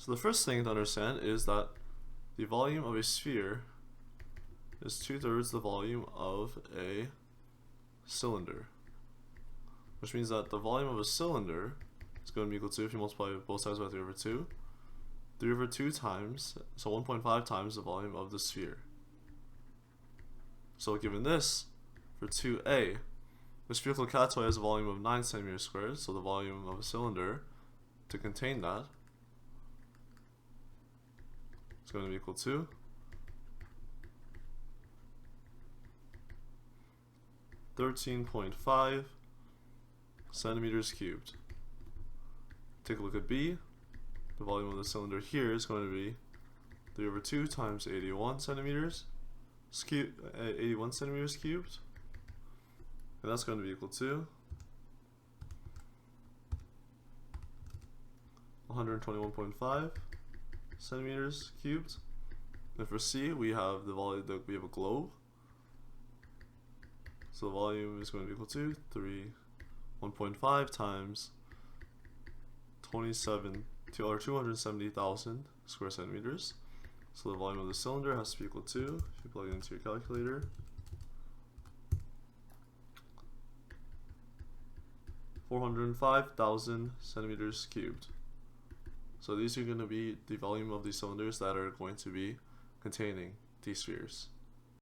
So the first thing to understand is that the volume of a sphere is 2/3 the volume of a cylinder, which means that the volume of a cylinder is going to be equal to, if you multiply both sides by 3/2, 3/2 times, so 1.5 times the volume of the sphere. So given this, for 2a, the spherical catoid has a volume of 9 centimeters squared, so the volume of a cylinder to contain that is going to be equal to 13.5 centimeters cubed. Take a look at B. The volume of the cylinder here is going to be 3/2 times 81 centimeters cubed, and that's going to be equal to 121.5 centimeters cubed. And for C, we have the volume. We have a globe, so the volume is going to be equal to 1.5 times 270,000 square centimeters. So the volume of the cylinder has to be equal to, if you plug it into your calculator, 405,000 centimeters cubed. So these are going to be the volume of the cylinders that are going to be containing these spheres.